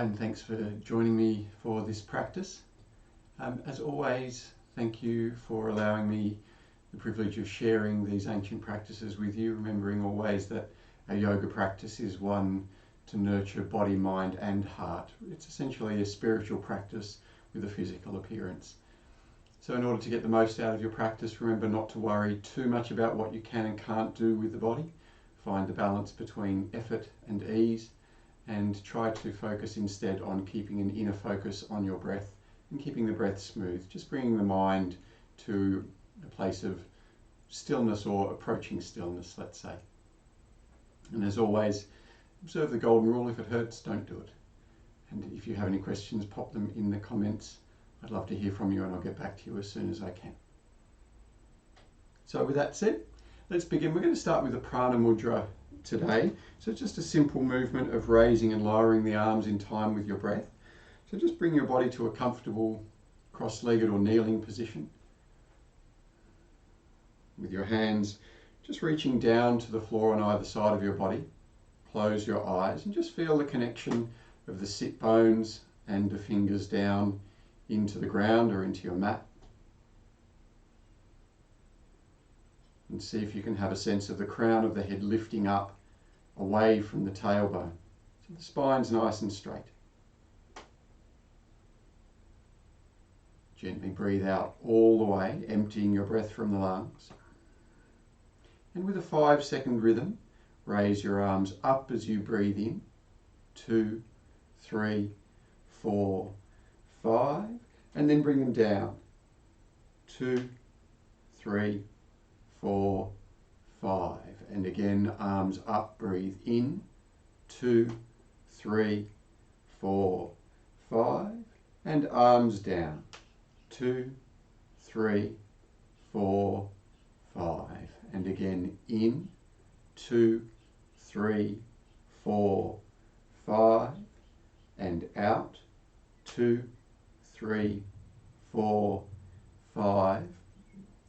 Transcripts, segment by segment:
Hi, and thanks for joining me for this practice. As always, thank you for allowing me the privilege of sharing these ancient practices with you, remembering always that a yoga practice is one to nurture body, mind and heart. It's essentially a spiritual practice with a physical appearance. So in order to get the most out of your practice, remember not to worry too much about what you can and can't do with the body. Find the balance between effort and ease, and try to focus instead on keeping an inner focus on your breath and keeping the breath smooth, just bringing the mind to a place of stillness or approaching stillness, let's say. And as always, observe the golden rule: if it hurts, don't do it. And if you have any questions, pop them in the comments. I'd love to hear from you and I'll get back to you as soon as I can. So with that said, let's begin. We're going to start with the Prana Mudra today. So it's just a simple movement of raising and lowering the arms in time with your breath. So just bring your body to a comfortable cross-legged or kneeling position, with your hands just reaching down to the floor on either side of your body. Close your eyes and just feel the connection of the sit bones and the fingers down into the ground or into your mat. And see if you can have a sense of the crown of the head lifting up away from the tailbone, so the spine's nice and straight. Gently breathe out all the way, emptying your breath from the lungs. And with a 5-second rhythm, raise your arms up as you breathe in. 2, 3, 4, 5, and then bring them down. 2, 3, 4, 5, and again, arms up, breathe in. 2, 3, 4, 5, and arms down. 2, 3, 4, 5, and again in. 2, 3, 4, 5, and out. 2, 3, 4, 5,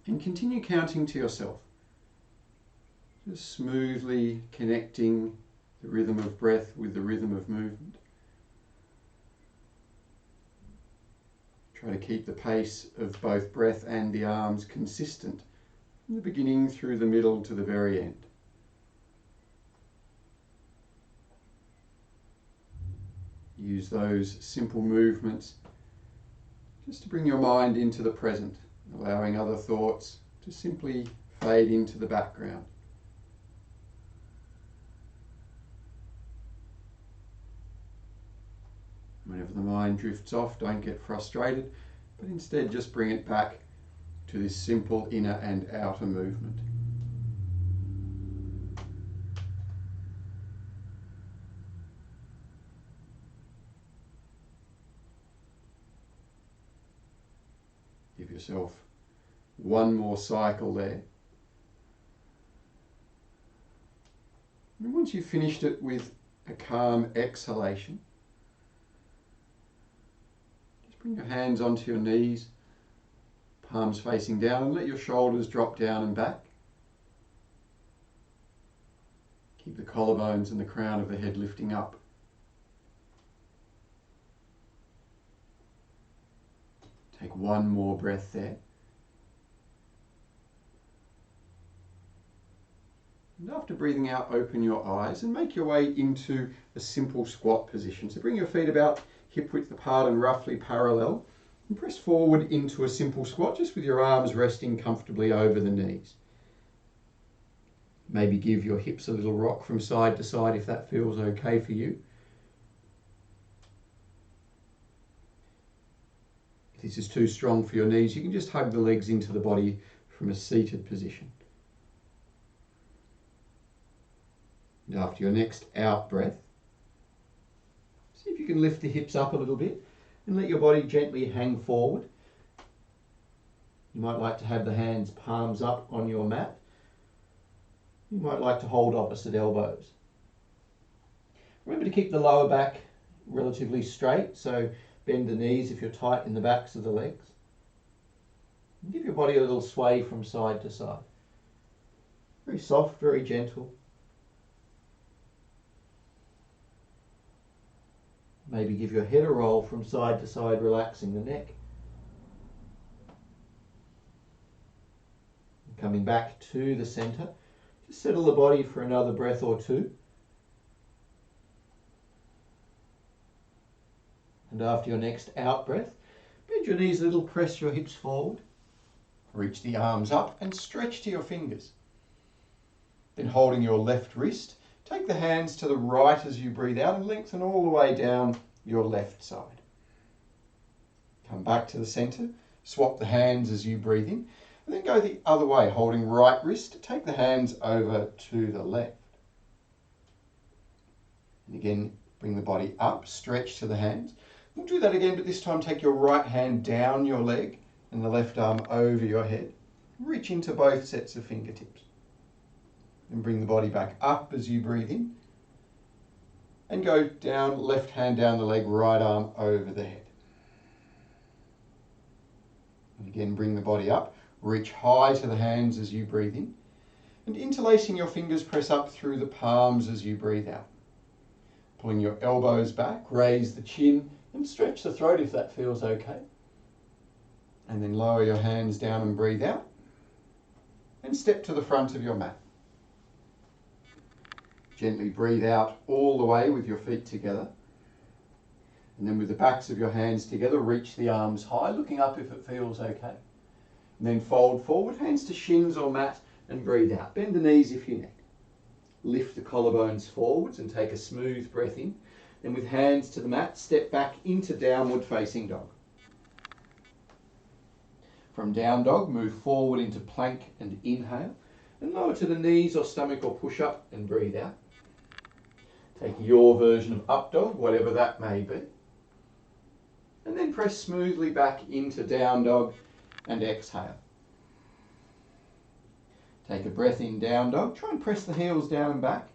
and continue counting to yourself. Just smoothly connecting the rhythm of breath with the rhythm of movement. Try to keep the pace of both breath and the arms consistent from the beginning through the middle to the very end. Use those simple movements just to bring your mind into the present, allowing other thoughts to simply fade into the background. Whenever the mind drifts off, don't get frustrated, but instead just bring it back to this simple inner and outer movement. Give yourself one more cycle there. And once you've finished it with a calm exhalation, just bring your hands onto your knees, palms facing down, and let your shoulders drop down and back. Keep the collarbones and the crown of the head lifting up. Take one more breath there. And after breathing out, open your eyes and make your way into a simple squat position. So bring your feet about hip width apart and roughly parallel, and press forward into a simple squat, just with your arms resting comfortably over the knees. Maybe give your hips a little rock from side to side if that feels okay for you. If this is too strong for your knees, you can just hug the legs into the body from a seated position. And after your next out breath, see if you can lift the hips up a little bit and let your body gently hang forward. You might like to have the hands palms up on your mat. You might like to hold opposite elbows. Remember to keep the lower back relatively straight, so bend the knees if you're tight in the backs of the legs. And give your body a little sway from side to side. Very soft, very gentle. Maybe give your head a roll from side to side, relaxing the neck. Coming back to the center, just settle the body for another breath or two. And after your next out breath, bend your knees a little, press your hips forward. Reach the arms up and stretch to your fingers. Then holding your left wrist, take the hands to the right as you breathe out and lengthen all the way down your left side. Come back to the center, swap the hands as you breathe in, and then go the other way, holding right wrist, take the hands over to the left. And again, bring the body up, stretch to the hands. We'll do that again, but this time take your right hand down your leg and the left arm over your head. Reach into both sets of fingertips. And bring the body back up as you breathe in. And go down, left hand down the leg, right arm over the head. And again, bring the body up. Reach high to the hands as you breathe in. And interlacing your fingers, press up through the palms as you breathe out. Pulling your elbows back, raise the chin and stretch the throat if that feels okay. And then lower your hands down and breathe out. And step to the front of your mat. Gently breathe out all the way with your feet together. And then with the backs of your hands together, reach the arms high, looking up if it feels okay. And then fold forward, hands to shins or mat, and breathe out. Bend the knees if you need. Lift the collarbones forwards and take a smooth breath in. Then with hands to the mat, step back into downward facing dog. From down dog, move forward into plank and inhale. And lower to the knees or stomach or push up and breathe out. Take your version of up dog, whatever that may be. And then press smoothly back into down dog and exhale. Take a breath in down dog. Try and press the heels down and back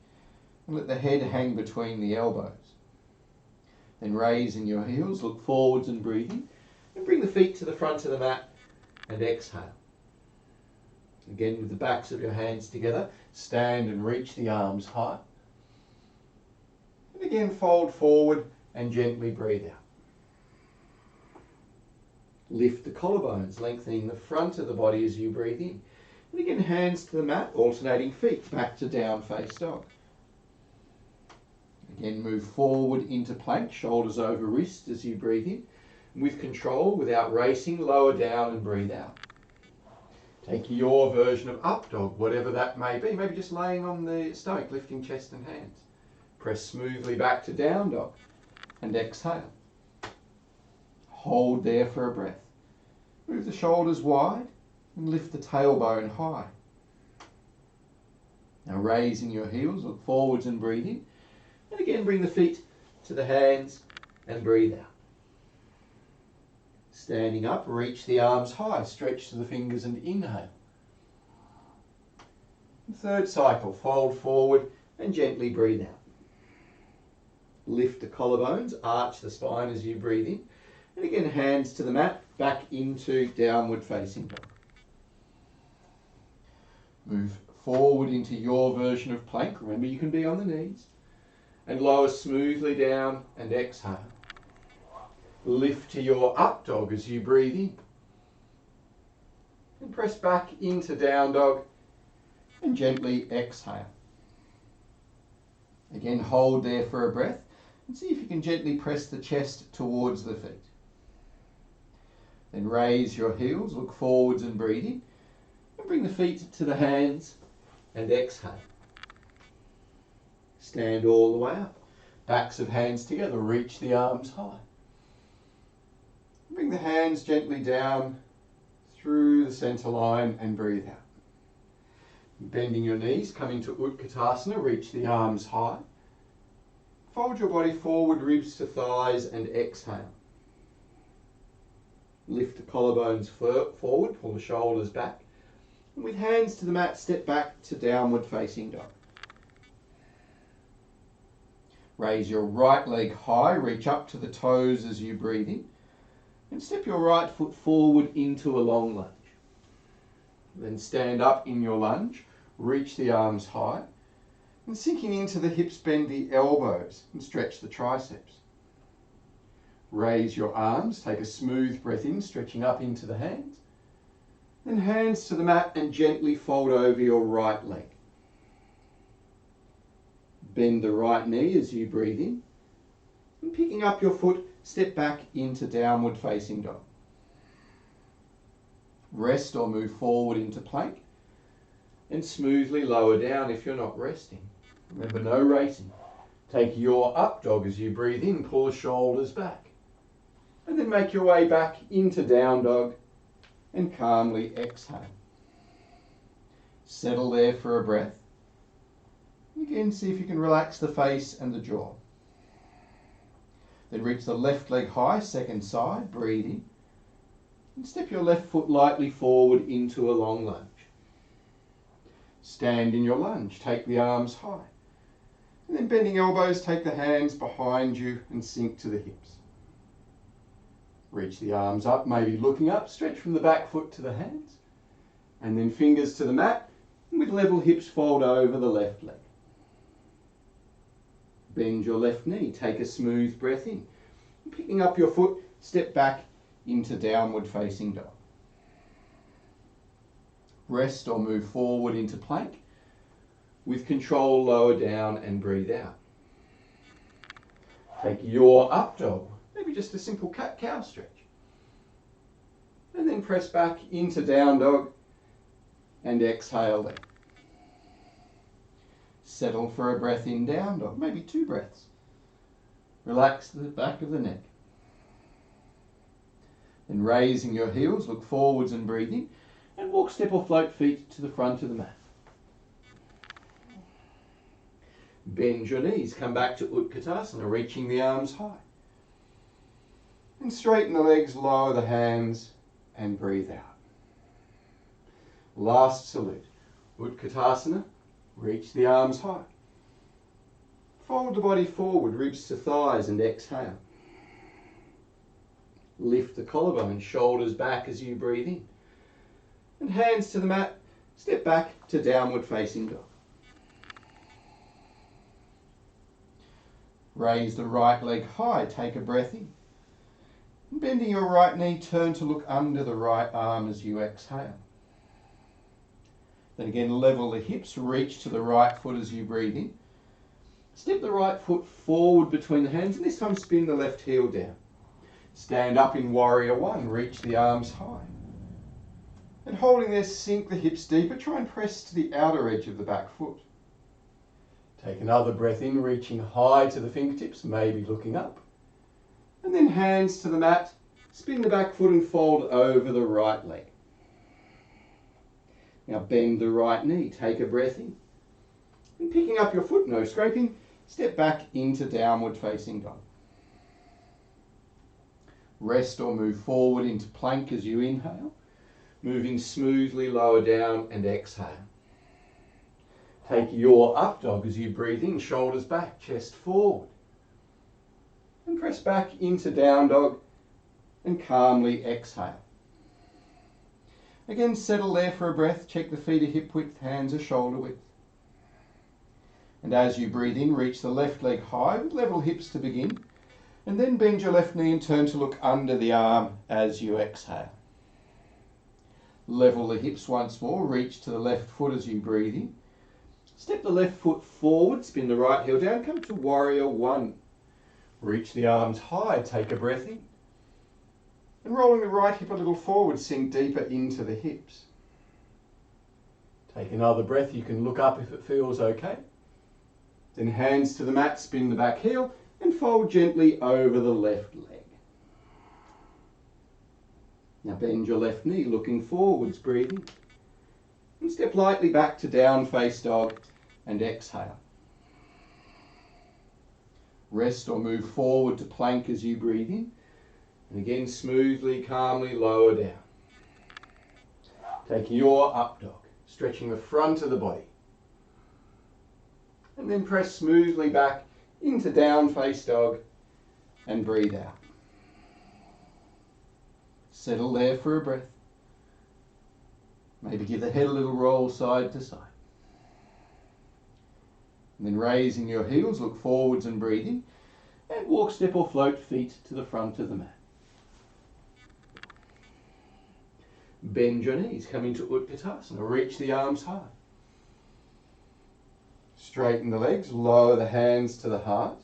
and let the head hang between the elbows. Then raising your heels, look forwards and breathe in. And bring the feet to the front of the mat and exhale. Again, with the backs of your hands together, stand and reach the arms high. And again, fold forward and gently breathe out. Lift the collarbones, lengthening the front of the body as you breathe in. And again, hands to the mat, alternating feet, back to down face dog. Again, move forward into plank, shoulders over wrist as you breathe in. With control, without racing, lower down and breathe out. Take your version of up dog, whatever that may be. Maybe just laying on the stomach, lifting chest and hands. Press smoothly back to down dog and exhale. Hold there for a breath. Move the shoulders wide and lift the tailbone high. Now raising your heels, look forwards and breathe in. And again, bring the feet to the hands and breathe out. Standing up, reach the arms high, stretch to the fingers and inhale. Third cycle, fold forward and gently breathe out. Lift the collarbones, arch the spine as you breathe in. And again, hands to the mat, back into downward facing dog. Move forward into your version of plank. Remember, you can be on the knees. And lower smoothly down and exhale. Lift to your up dog as you breathe in. And press back into down dog and gently exhale. Again, hold there for a breath and see if you can gently press the chest towards the feet. Then raise your heels, look forwards and breathe in. And bring the feet to the hands and exhale. Stand all the way up. Backs of hands together, reach the arms high. Bring the hands gently down through the center line and breathe out. Bending your knees, coming to Utkatasana, reach the arms high. Fold your body forward, ribs to thighs and exhale. Lift the collarbones forward, pull the shoulders back. And with hands to the mat, step back to downward facing dog. Raise your right leg high, reach up to the toes as you breathe in. And step your right foot forward into a long lunge. Then stand up in your lunge, reach the arms high. And sinking into the hips, bend the elbows and stretch the triceps. Raise your arms, take a smooth breath in, stretching up into the hands. Then hands to the mat and gently fold over your right leg. Bend the right knee as you breathe in. And picking up your foot, step back into downward facing dog. Rest or move forward into plank. And smoothly lower down if you're not resting. Remember, no racing. Take your up dog as you breathe in, pull the shoulders back. And then make your way back into down dog and calmly exhale. Settle there for a breath. Again, see if you can relax the face and the jaw. Then reach the left leg high, second side, breathe in. And step your left foot lightly forward into a long lunge. Stand in your lunge, take the arms high. And then bending elbows, take the hands behind you and sink to the hips. Reach the arms up, maybe looking up, stretch from the back foot to the hands. And then fingers to the mat, and with level hips fold over the left leg. Bend your left knee, take a smooth breath in. And picking up your foot, step back into downward facing dog. Rest or move forward into plank. With control, lower down and breathe out. Take your up dog, maybe just a simple cat-cow stretch. And then press back into down dog and exhale there. Settle for a breath in down dog, maybe 2 breaths. Relax the back of the neck. Then raising your heels, look forwards and breathe in. And walk, step or float feet to the front of the mat. Bend your knees, come back to Utkatasana, reaching the arms high. And straighten the legs, lower the hands and breathe out. Last salute. Utkatasana, reach the arms high. Fold the body forward, ribs to thighs and exhale. Lift the collarbone, shoulders back as you breathe in. And hands to the mat, step back to downward facing dog. Raise the right leg high, take a breath in. And bending your right knee, turn to look under the right arm as you exhale. Then again, level the hips, reach to the right foot as you breathe in. Step the right foot forward between the hands, and this time spin the left heel down. Stand up in warrior one, reach the arms high. And holding there, sink the hips deeper, try and press to the outer edge of the back foot. Take another breath in, reaching high to the fingertips, maybe looking up. And then hands to the mat, spin the back foot and fold over the right leg. Now bend the right knee, take a breath in. And picking up your foot, no scraping, step back into downward facing dog. Rest or move forward into plank as you inhale, moving smoothly lower down and exhale. Take your up dog as you breathe in, shoulders back, chest forward. And press back into down dog and calmly exhale. Again, settle there for a breath, check the feet are hip width, hands are shoulder width. And as you breathe in, reach the left leg high with level hips to begin. And then bend your left knee and turn to look under the arm as you exhale. Level the hips once more, reach to the left foot as you breathe in. Step the left foot forward, spin the right heel down, come to warrior one. Reach the arms high, take a breath in. And rolling the right hip a little forward, sink deeper into the hips. Take another breath, you can look up if it feels okay. Then hands to the mat, spin the back heel and fold gently over the left leg. Now bend your left knee, looking forwards, breathing. And step lightly back to down face dog and exhale. Rest or move forward to plank as you breathe in. And again, smoothly, calmly lower down. Take your up dog, stretching the front of the body. And then press smoothly back into down face dog and breathe out. Settle there for a breath. Maybe give the head a little roll side to side. And then raising your heels, look forwards and breathe in. And walk, step or float feet to the front of the mat. Bend your knees, come into Utkatasana, reach the arms high. Straighten the legs, lower the hands to the heart.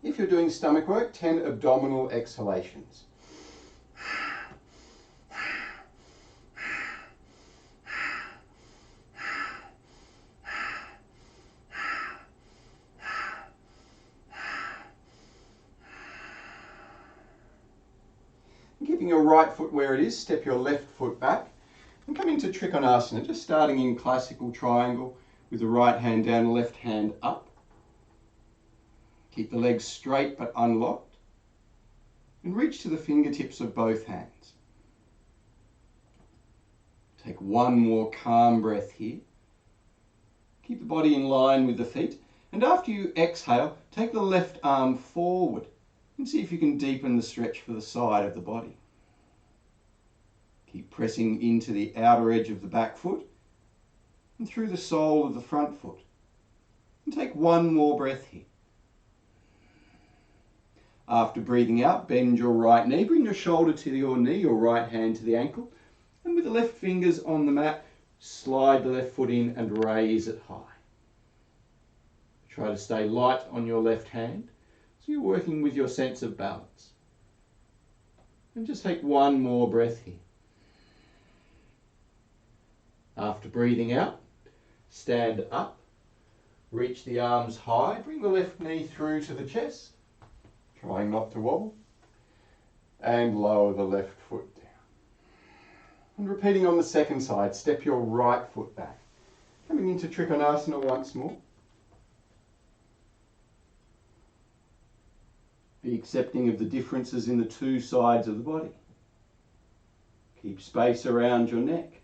If you're doing stomach work, 10 abdominal exhalations. Keeping your right foot where it is, step your left foot back and come into Trikonasana, just starting in classical triangle with the right hand down, the left hand up. Keep the legs straight but unlocked and reach to the fingertips of both hands. Take one more calm breath here. Keep the body in line with the feet, and after you exhale, take the left arm forward and see if you can deepen the stretch for the side of the body. Keep pressing into the outer edge of the back foot and through the sole of the front foot. And take one more breath here. After breathing out, bend your right knee, bring your shoulder to your knee, your right hand to the ankle, and with the left fingers on the mat, slide the left foot in and raise it high. Try to stay light on your left hand, so you're working with your sense of balance. And just take one more breath here. After breathing out, stand up, reach the arms high, bring the left knee through to the chest, trying not to wobble, and lower the left foot down. And repeating on the second side, step your right foot back, coming into Trikonasana once more. Be accepting of the differences in the two sides of the body. Keep space around your neck.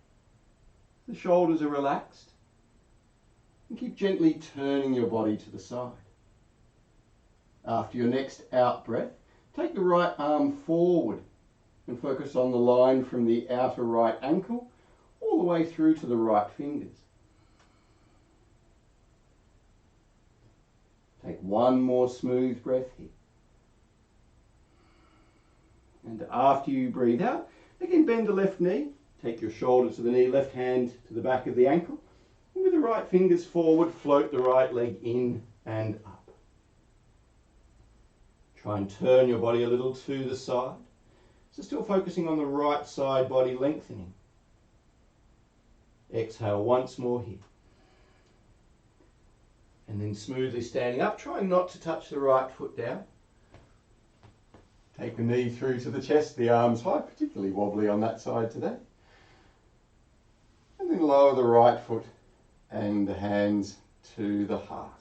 The shoulders are relaxed. And keep gently turning your body to the side. After your next out breath, take the right arm forward and focus on the line from the outer right ankle all the way through to the right fingers. Take one more smooth breath here. And after you breathe out, again bend the left knee, take your shoulder to the knee, left hand to the back of the ankle, and with the right fingers forward, float the right leg in and up. Try and turn your body a little to the side, so still focusing on the right side body lengthening. Exhale once more here. And then smoothly standing up, trying not to touch the right foot down. Take the knee through to the chest, the arms high, particularly wobbly on that side today. And then lower the right foot and the hands to the heart.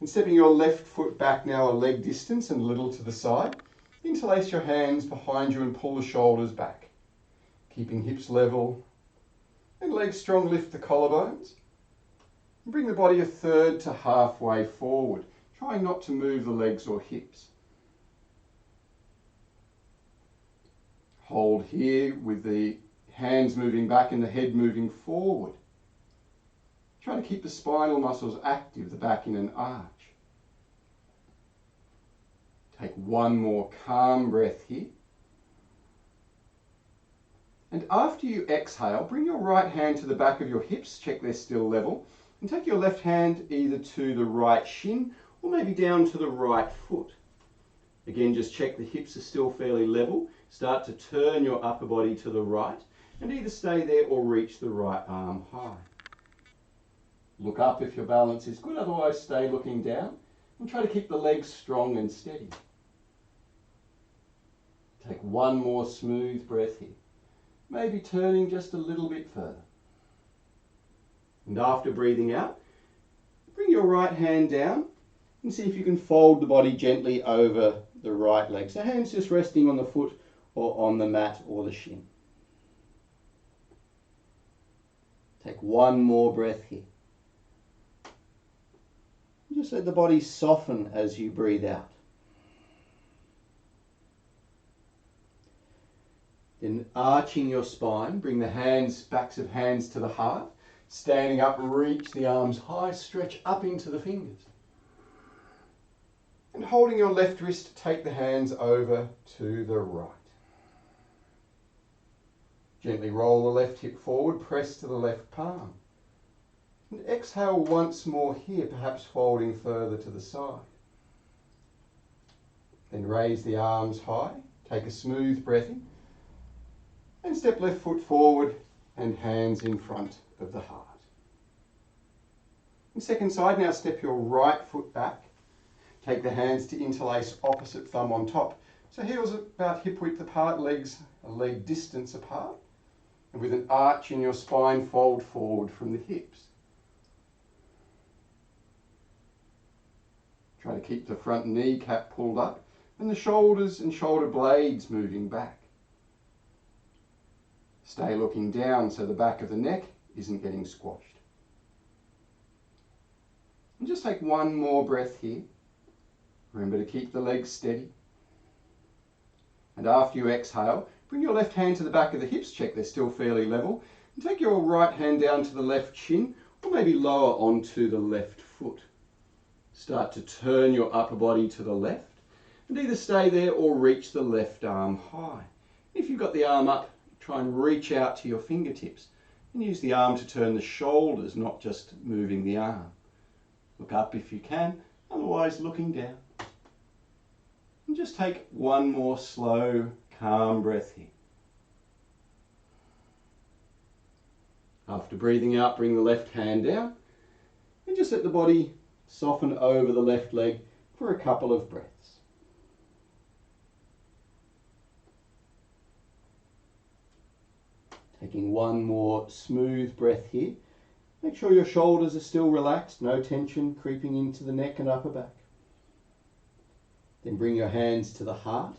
And stepping your left foot back now a leg distance and a little to the side. Interlace your hands behind you and pull the shoulders back. Keeping hips level and legs strong, lift the collarbones. And bring the body a third to halfway forward, trying not to move the legs or hips. Hold here with the hands moving back and the head moving forward. Try to keep the spinal muscles active, the back in an arch. Take one more calm breath here. And after you exhale, bring your right hand to the back of your hips, check they're still level, and take your left hand either to the right shin or maybe down to the right foot. Again, just check the hips are still fairly level. Start to turn your upper body to the right and either stay there or reach the right arm high. Look up if your balance is good, otherwise stay looking down and try to keep the legs strong and steady. Take one more smooth breath here, maybe turning just a little bit further. And after breathing out, bring your right hand down and see if you can fold the body gently over the right leg. So hands just resting on the foot or on the mat or the shin. Take one more breath here. Just let the body soften as you breathe out. Then arching your spine, bring the hands, backs of hands to the heart. Standing up, reach the arms high, stretch up into the fingers. And holding your left wrist, take the hands over to the right. Gently roll the left hip forward, press to the left palm. And exhale once more here, perhaps folding further to the side. Then raise the arms high, take a smooth breath in, and step left foot forward and hands in front of the heart. And second side, now step your right foot back. Take the hands to interlace opposite thumb on top. So heels about hip width apart, legs a leg distance apart. And with an arch in your spine, fold forward from the hips. Try to keep the front kneecap pulled up and the shoulders and shoulder blades moving back. Stay looking down so the back of the neck isn't getting squashed. And just take one more breath here. Remember to keep the legs steady. And after you exhale, bring your left hand to the back of the hips, check they're still fairly level, and take your right hand down to the left shin, or maybe lower onto the left foot. Start to turn your upper body to the left, and either stay there or reach the left arm high. If you've got the arm up, try and reach out to your fingertips, and use the arm to turn the shoulders, not just moving the arm. Look up if you can, otherwise looking down. And just take one more slow, calm breath here. After breathing out, bring the left hand down and just let the body soften over the left leg for a couple of breaths. Taking one more smooth breath here. Make sure your shoulders are still relaxed, no tension creeping into the neck and upper back. Then bring your hands to the heart.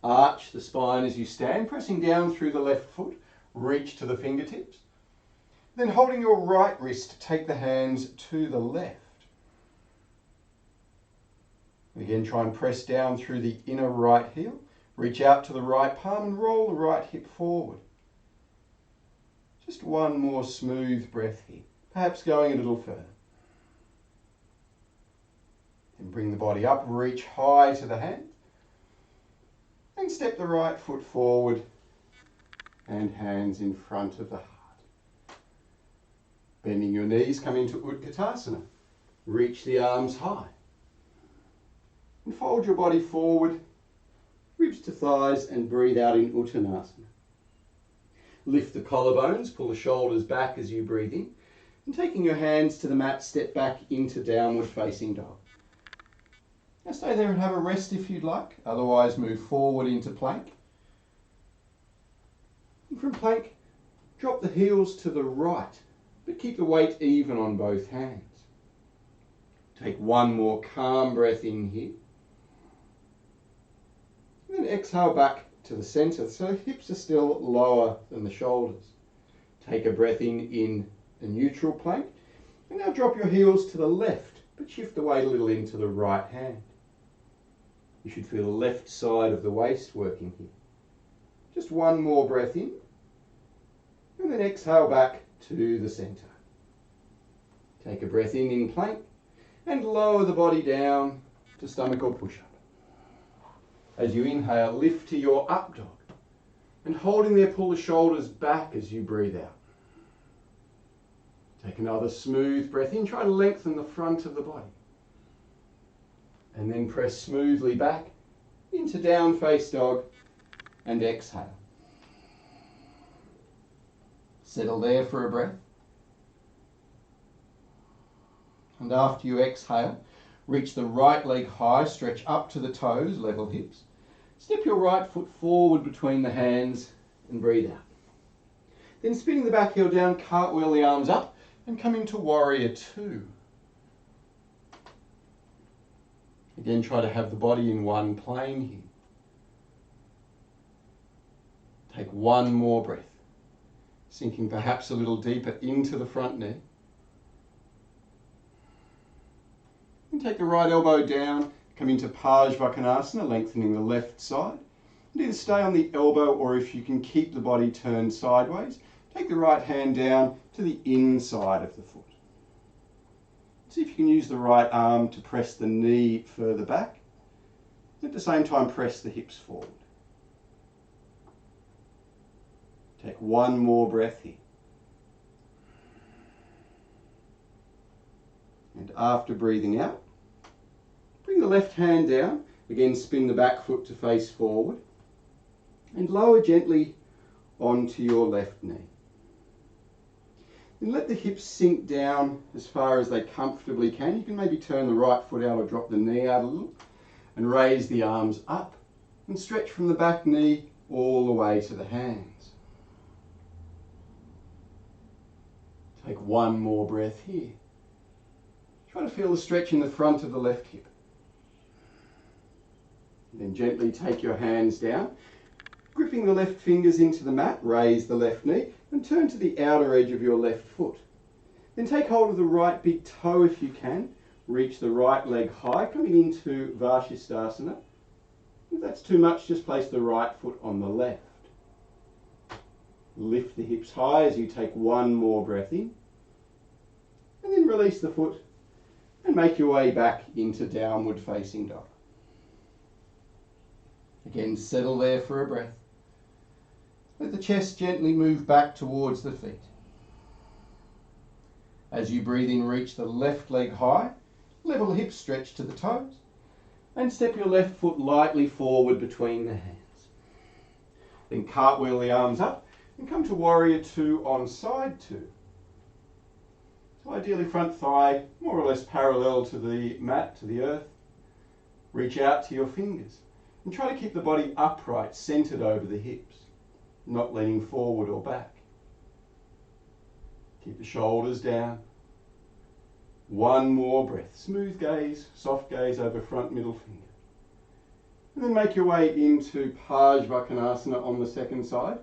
Arch the spine as you stand, pressing down through the left foot. Reach to the fingertips. Then holding your right wrist, take the hands to the left. Again, try and press down through the inner right heel. Reach out to the right palm and roll the right hip forward. Just one more smooth breath here, perhaps going a little further. Then bring the body up, reach high to the hand, and step the right foot forward and hands in front of the heart. Bending your knees, come into Utkatasana. Reach the arms high. And fold your body forward, ribs to thighs, and breathe out in Uttanasana. Lift the collarbones, pull the shoulders back as you breathe in, and taking your hands to the mat, step back into downward facing dog. Now stay there and have a rest if you'd like, otherwise move forward into plank. And from plank, drop the heels to the right, but keep the weight even on both hands. Take one more calm breath in here. And then exhale back to the center, so hips are still lower than the shoulders. Take a breath in a neutral plank, and now drop your heels to the left, but shift the weight a little into the right hand. You should feel the left side of the waist working here. Just one more breath in, and then exhale back to the center. Take a breath in plank, and lower the body down to stomach or push-up. As you inhale, lift to your up dog, and holding there, pull the shoulders back as you breathe out. Take another smooth breath in, try to lengthen the front of the body. And then press smoothly back into down face dog and exhale. Settle there for a breath. And after you exhale, reach the right leg high, stretch up to the toes, level hips. Step your right foot forward between the hands and breathe out. Then spinning the back heel down, cartwheel the arms up and come into warrior two. Again, try to have the body in one plane here. Take one more breath, sinking perhaps a little deeper into the front knee. And take the right elbow down, come into Bakasana, lengthening the left side. And either stay on the elbow, or if you can keep the body turned sideways, take the right hand down to the inside of the foot. See if you can use the right arm to press the knee further back, At the same time, press the hips forward. Take one more breath here. And after breathing out, bring the left hand down. Again, spin the back foot to face forward. And lower gently onto your left knee. And let the hips sink down as far as they comfortably can. You can maybe turn the right foot out or drop the knee out a little. And raise the arms up. And stretch from the back knee all the way to the hands. Take one more breath here. Try to feel the stretch in the front of the left hip. Then gently take your hands down, gripping the left fingers into the mat, raise the left knee and turn to the outer edge of your left foot. Then take hold of the right big toe if you can, reach the right leg high, coming into Bakasana. If that's too much, just place the right foot on the left. Lift the hips high as you take one more breath in, and then release the foot and make your way back into downward facing dog. Again, settle there for a breath. Let the chest gently move back towards the feet. As you breathe in, reach the left leg high, level the hips, stretch to the toes, and step your left foot lightly forward between the hands. Then cartwheel the arms up and come to warrior two on side two. So ideally front thigh more or less parallel to the mat, to the earth. Reach out to your fingers and try to keep the body upright, centered over the hips, not leaning forward or back. Keep the shoulders down. One more breath. Smooth gaze, soft gaze over front middle finger. And then make your way into Bakasana on the second side.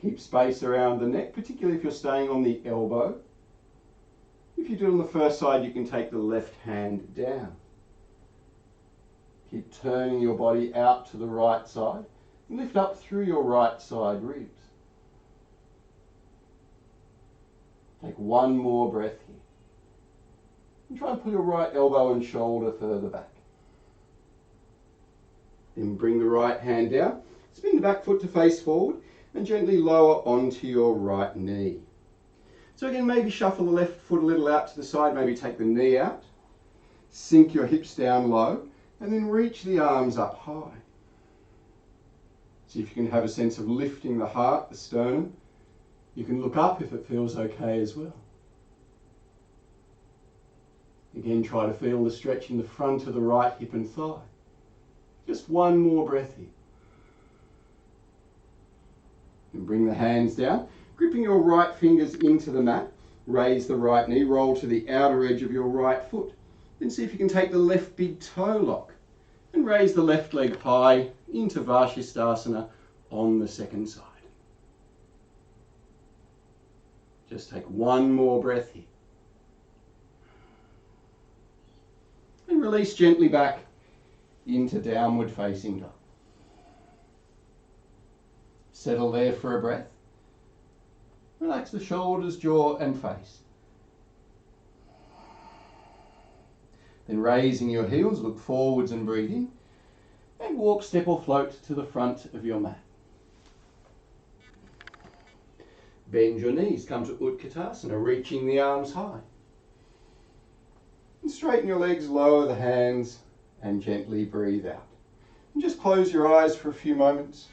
Keep space around the neck, particularly if you're staying on the elbow. If you do it on the first side, you can take the left hand down. Keep turning your body out to the right side and lift up through your right side ribs. Take one more breath here. And try and pull your right elbow and shoulder further back. Then bring the right hand down, spin the back foot to face forward and gently lower onto your right knee. So again, maybe shuffle the left foot a little out to the side, maybe take the knee out, sink your hips down low and then reach the arms up high. See if you can have a sense of lifting the heart, the sternum. You can look up if it feels okay as well. Again, try to feel the stretch in the front of the right hip and thigh. Just one more breath here. And bring the hands down, gripping your right fingers into the mat. Raise the right knee, roll to the outer edge of your right foot. Then see if you can take the left big toe lock and raise the left leg high into Bakasana on the second side. Just take one more breath here. And release gently back into downward facing dog. Settle there for a breath. Relax the shoulders, jaw and face. Then raising your heels, look forwards and breathe in. And walk, step or float to the front of your mat. Bend your knees, come to Utkatasana, reaching the arms high. And straighten your legs, lower the hands and gently breathe out. And just close your eyes for a few moments.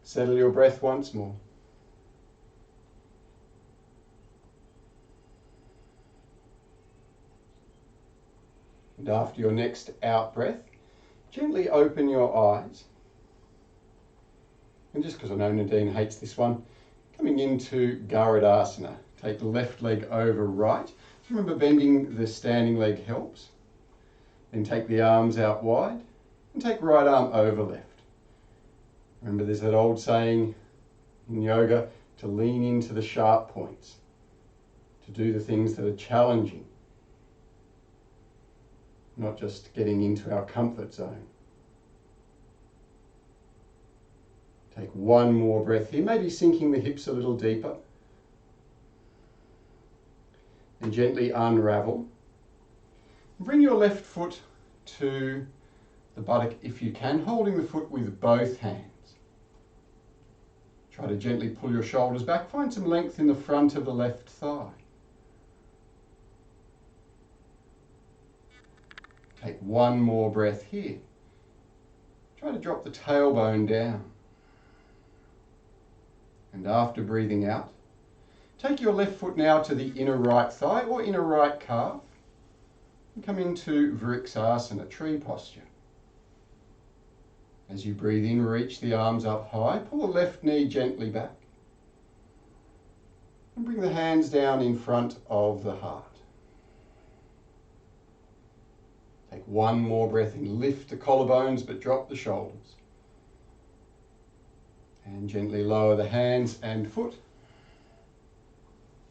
Settle your breath once more. And after your next out breath, gently open your eyes. And just because I know Nadine hates this one, coming into Garudasana. Take the left leg over right. Remember, bending the standing leg helps. Then take the arms out wide and take right arm over left. Remember, there's that old saying in yoga to lean into the sharp points, to do the things that are challenging, not just getting into our comfort zone. Take one more breath here, maybe sinking the hips a little deeper. And gently unravel. Bring your left foot to the buttock if you can, holding the foot with both hands. Try to gently pull your shoulders back. Find some length in the front of the left thigh. Take one more breath here. Try to drop the tailbone down. And after breathing out, take your left foot now to the inner right thigh or inner right calf and come into Asana, tree posture. As you breathe in, reach the arms up high, pull the left knee gently back and bring the hands down in front of the heart. Take one more breath in, lift the collarbones but drop the shoulders. And gently lower the hands and foot.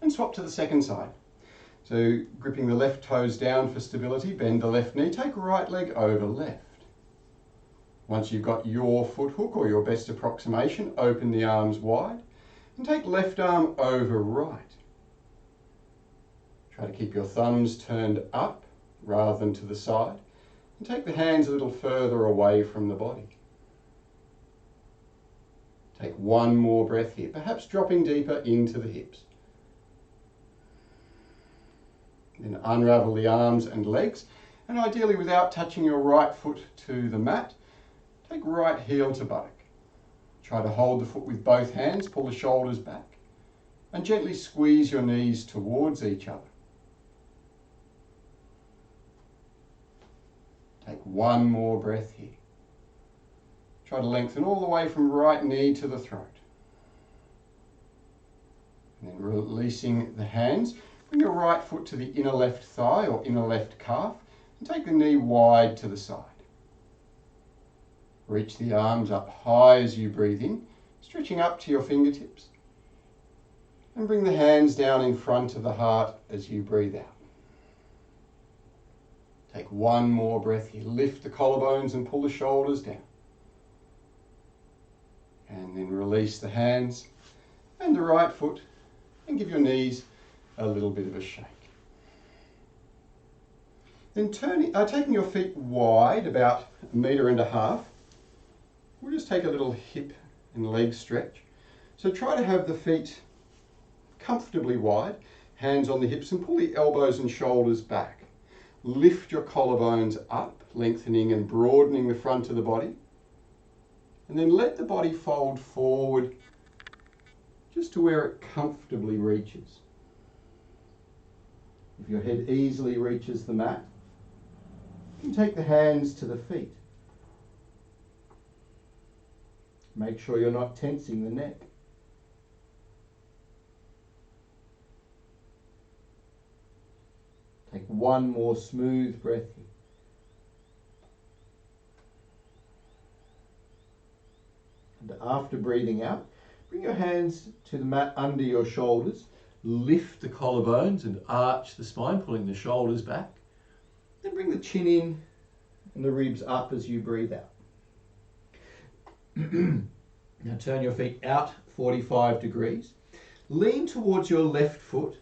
And swap to the second side. So gripping the left toes down for stability, bend the left knee, take right leg over left. Once you've got your foot hook or your best approximation, open the arms wide and take left arm over right. Try to keep your thumbs turned up rather than to the side and take the hands a little further away from the body. Take one more breath here, perhaps dropping deeper into the hips. Then unravel the arms and legs, and ideally without touching your right foot to the mat, take right heel to buttock. Try to hold the foot with both hands, pull the shoulders back, and gently squeeze your knees towards each other. Take one more breath here. Try to lengthen all the way from right knee to the throat. And then releasing the hands, bring your right foot to the inner left thigh or inner left calf and take the knee wide to the side. Reach the arms up high as you breathe in, stretching up to your fingertips. And bring the hands down in front of the heart as you breathe out. Take one more breath here. Lift the collarbones and pull the shoulders down. And then release the hands and the right foot and give your knees a little bit of a shake. Then taking your feet wide, about 1.5 meters, we'll just take a little hip and leg stretch. So try to have the feet comfortably wide, hands on the hips, and pull the elbows and shoulders back. Lift your collarbones up, lengthening and broadening the front of the body. And then let the body fold forward just to where it comfortably reaches. If your head easily reaches the mat, you can take the hands to the feet. Make sure you're not tensing the neck. Take one more smooth breath here. And after breathing out, bring your hands to the mat under your shoulders. Lift the collarbones and arch the spine, pulling the shoulders back. Then bring the chin in and the ribs up as you breathe out. Now turn your feet out 45 degrees. Lean towards your left foot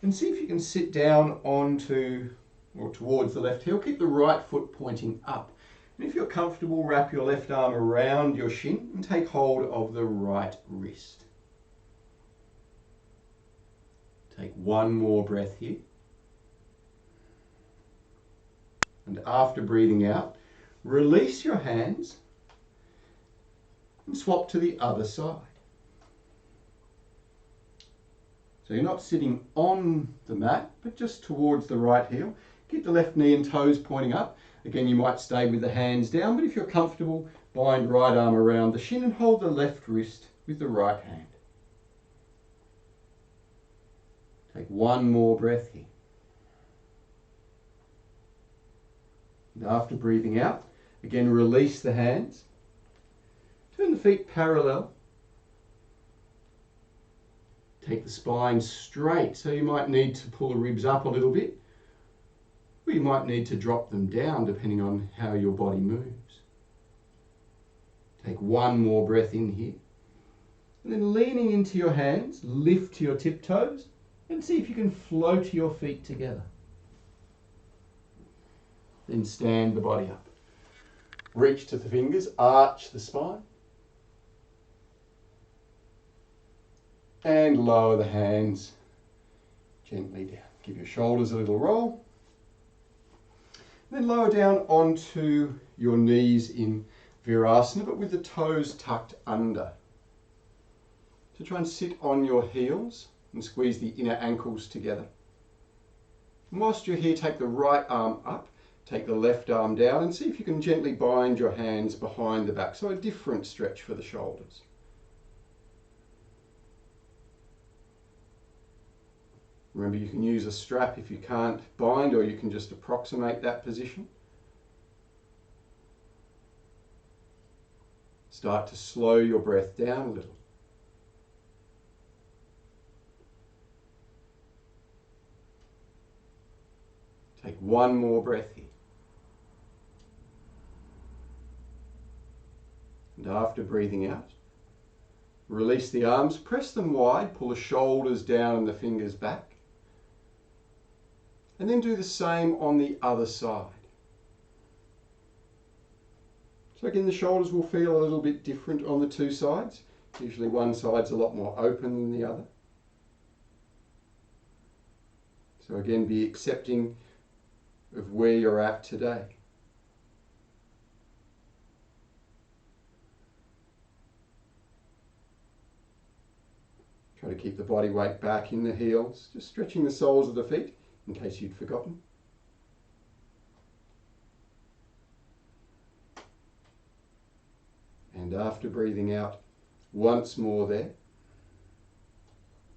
and see if you can sit down onto or towards the left heel. Keep the right foot pointing up. And if you're comfortable, wrap your left arm around your shin and take hold of the right wrist. Take one more breath here. And after breathing out, release your hands and swap to the other side. So you're not sitting on the mat, but just towards the right heel. Keep the left knee and toes pointing up. Again, you might stay with the hands down, but if you're comfortable, bind right arm around the shin and hold the left wrist with the right hand. Take one more breath here. And after breathing out, again release the hands. Turn the feet parallel. Take the spine straight, so you might need to pull the ribs up a little bit, or you might need to drop them down depending on how your body moves. Take one more breath in here. And then leaning into your hands, lift to your tiptoes and see if you can float your feet together. Then stand the body up. Reach to the fingers, arch the spine. And lower the hands gently down. Give your shoulders a little roll. Then lower down onto your knees in virasana, but with the toes tucked under. So try and sit on your heels and squeeze the inner ankles together. And whilst you're here, take the right arm up, take the left arm down, and see if you can gently bind your hands behind the back. So a different stretch for the shoulders. Remember, you can use a strap if you can't bind, or you can just approximate that position. Start to slow your breath down a little. Take one more breath here. And after breathing out, release the arms, press them wide, pull the shoulders down and the fingers back. And then do the same on the other side. So again, the shoulders will feel a little bit different on the two sides. Usually one side's a lot more open than the other. So again, be accepting of where you're at today. Try to keep the body weight back in the heels, just stretching the soles of the feet in case you'd forgotten. And after breathing out, once more there.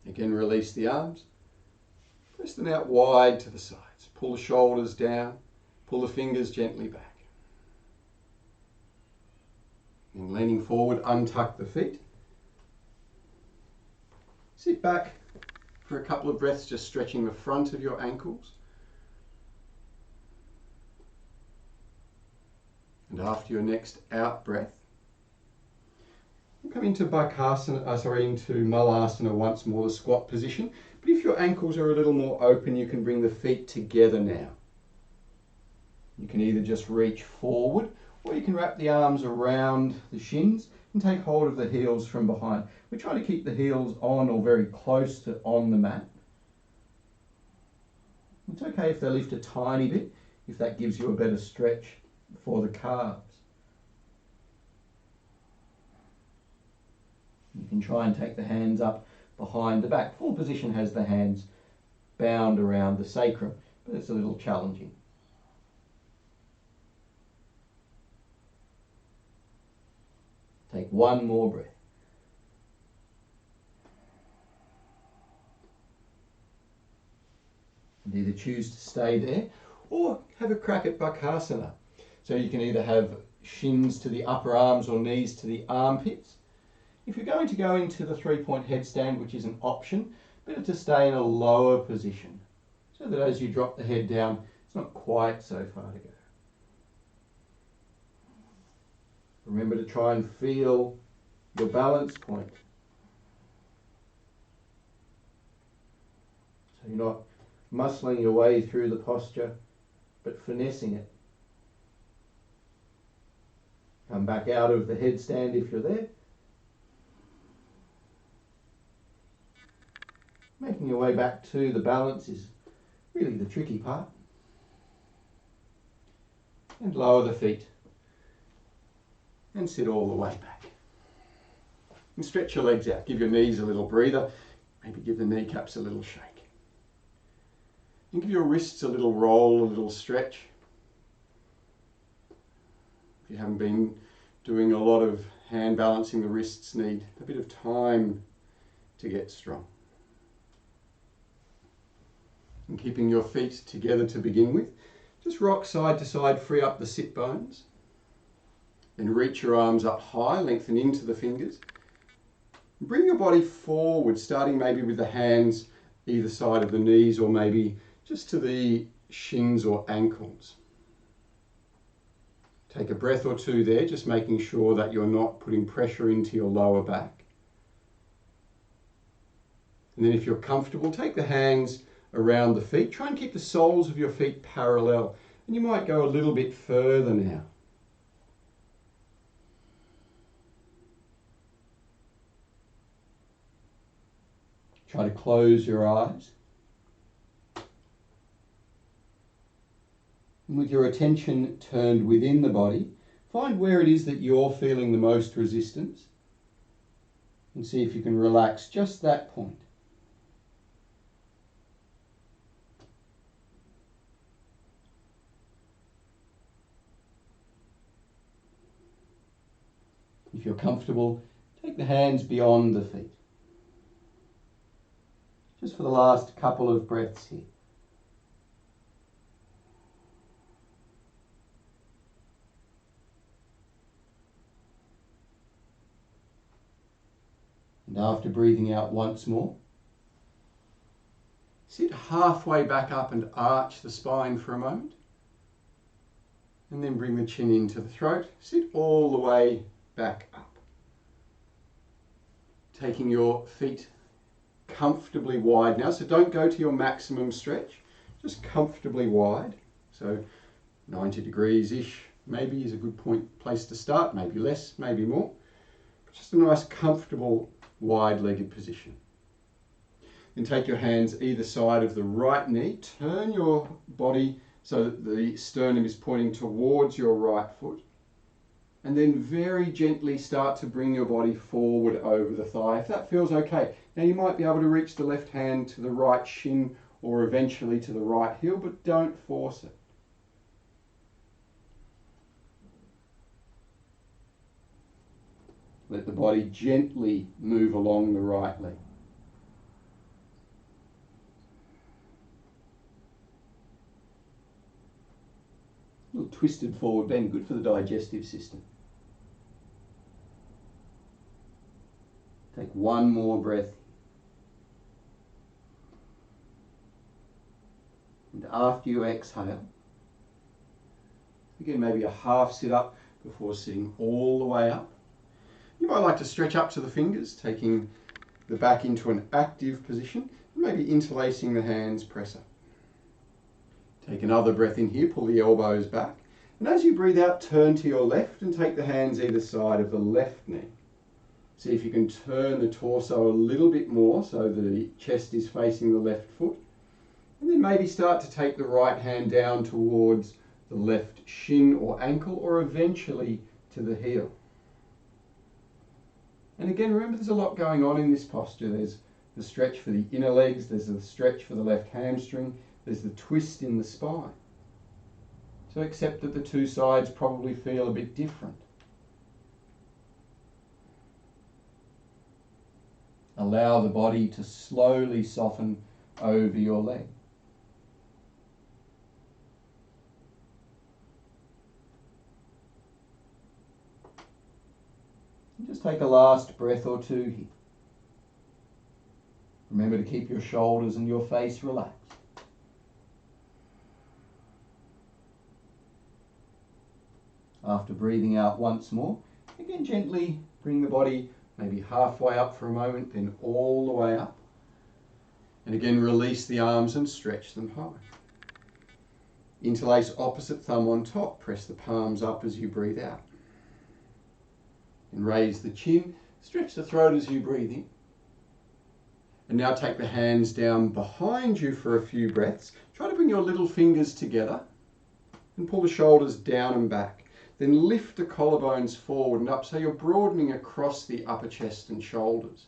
Again, release the arms. Press them out wide to the sides. Pull the shoulders down. Pull the fingers gently back. And leaning forward, untuck the feet. Sit back for a couple of breaths, just stretching the front of your ankles. And after your next out breath, we'll come into Bakasana, into Malasana once more, the squat position. But if your ankles are a little more open, you can bring the feet together now. You can either just reach forward, or you can wrap the arms around the shins and take hold of the heels from behind. We try to keep the heels on or very close to on the mat. It's okay if they lift a tiny bit, if that gives you a better stretch for the calves. You can try and take the hands up behind the back. Full position has the hands bound around the sacrum, but it's a little challenging. Take one more breath. And either choose to stay there or have a crack at Bakasana. So you can either have shins to the upper arms or knees to the armpits. If you're going to go into the three-point headstand, which is an option, better to stay in a lower position so that as you drop the head down, it's not quite so far to go. Remember to try and feel your balance point. So you're not muscling your way through the posture, but finessing it. Come back out of the headstand if you're there. Making your way back to the balance is really the tricky part. And lower the feet. And sit all the way back. And stretch your legs out. Give your knees a little breather. Maybe give the kneecaps a little shake. And give your wrists a little roll, a little stretch. If you haven't been doing a lot of hand balancing, the wrists need a bit of time to get strong. And keeping your feet together to begin with, just rock side to side, free up the sit bones. Then reach your arms up high, lengthen into the fingers. Bring your body forward, starting maybe with the hands either side of the knees or maybe just to the shins or ankles. Take a breath or two there, just making sure that you're not putting pressure into your lower back. And then if you're comfortable, take the hands around the feet. Try and keep the soles of your feet parallel. And you might go a little bit further now. Try to close your eyes. And with your attention turned within the body, find where it is that you're feeling the most resistance and see if you can relax just that point. If you're comfortable, take the hands beyond the feet. Just for the last couple of breaths here. And after breathing out once more, sit halfway back up and arch the spine for a moment. And then bring the chin into the throat. Sit all the way back up. Taking your feet comfortably wide now, so don't go to your maximum stretch, just comfortably wide. So 90 degrees-ish maybe is a good place to start, maybe less, maybe more. Just a nice comfortable wide-legged position. Then take your hands either side of the right knee, turn your body so that the sternum is pointing towards your right foot, and then very gently start to bring your body forward over the thigh, if that feels okay. Now you might be able to reach the left hand to the right shin or eventually to the right heel, but don't force it. Let the body gently move along the right leg. A little twisted forward bend, good for the digestive system. Take one more breath. And after you exhale, again maybe a half sit up before sitting all the way up. You might like to stretch up to the fingers, taking the back into an active position, maybe interlacing the hands, press up. Take another breath in here, pull the elbows back. And as you breathe out, turn to your left and take the hands either side of the left knee. See if you can turn the torso a little bit more so the chest is facing the left foot. And then maybe start to take the right hand down towards the left shin or ankle, or eventually to the heel. And again, remember there's a lot going on in this posture. There's the stretch for the inner legs, there's the stretch for the left hamstring, there's the twist in the spine. So accept that the two sides probably feel a bit different. Allow the body to slowly soften over your leg. And just take a last breath or two here. Remember to keep your shoulders and your face relaxed. After breathing out once more, again gently bring the body maybe halfway up for a moment, then all the way up. And again release the arms and stretch them high. Interlace opposite thumb on top, press the palms up as you breathe out. And raise the chin, stretch the throat as you breathe in. And now take the hands down behind you for a few breaths. Try to bring your little fingers together and pull the shoulders down and back. Then lift the collarbones forward and up so you're broadening across the upper chest and shoulders.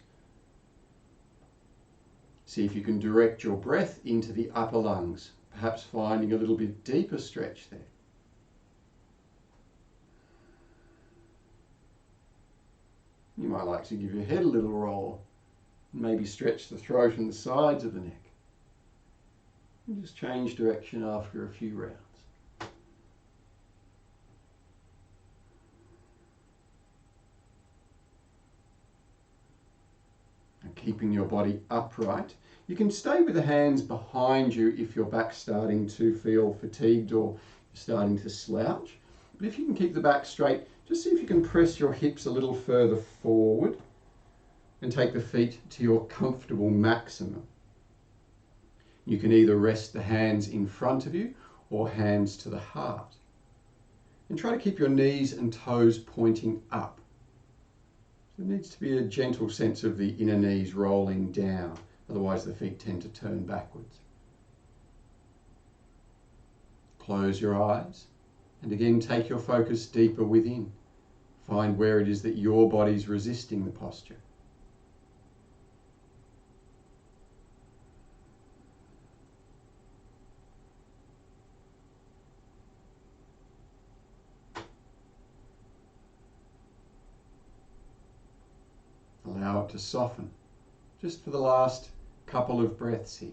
See if you can direct your breath into the upper lungs, perhaps finding a little bit deeper stretch there. You might like to give your head a little roll, maybe stretch the throat and the sides of the neck. And just change direction after a few rounds. Keeping your body upright. You can stay with the hands behind you if your back's starting to feel fatigued or you're starting to slouch. But if you can keep the back straight, just see if you can press your hips a little further forward and take the feet to your comfortable maximum. You can either rest the hands in front of you or hands to the heart. And try to keep your knees and toes pointing up. There needs to be a gentle sense of the inner knees rolling down Otherwise the feet tend to turn backwards. Close your eyes and again take your focus deeper within. Find where it is that your body's resisting the posture. Allow it to soften just for the last couple of breaths here.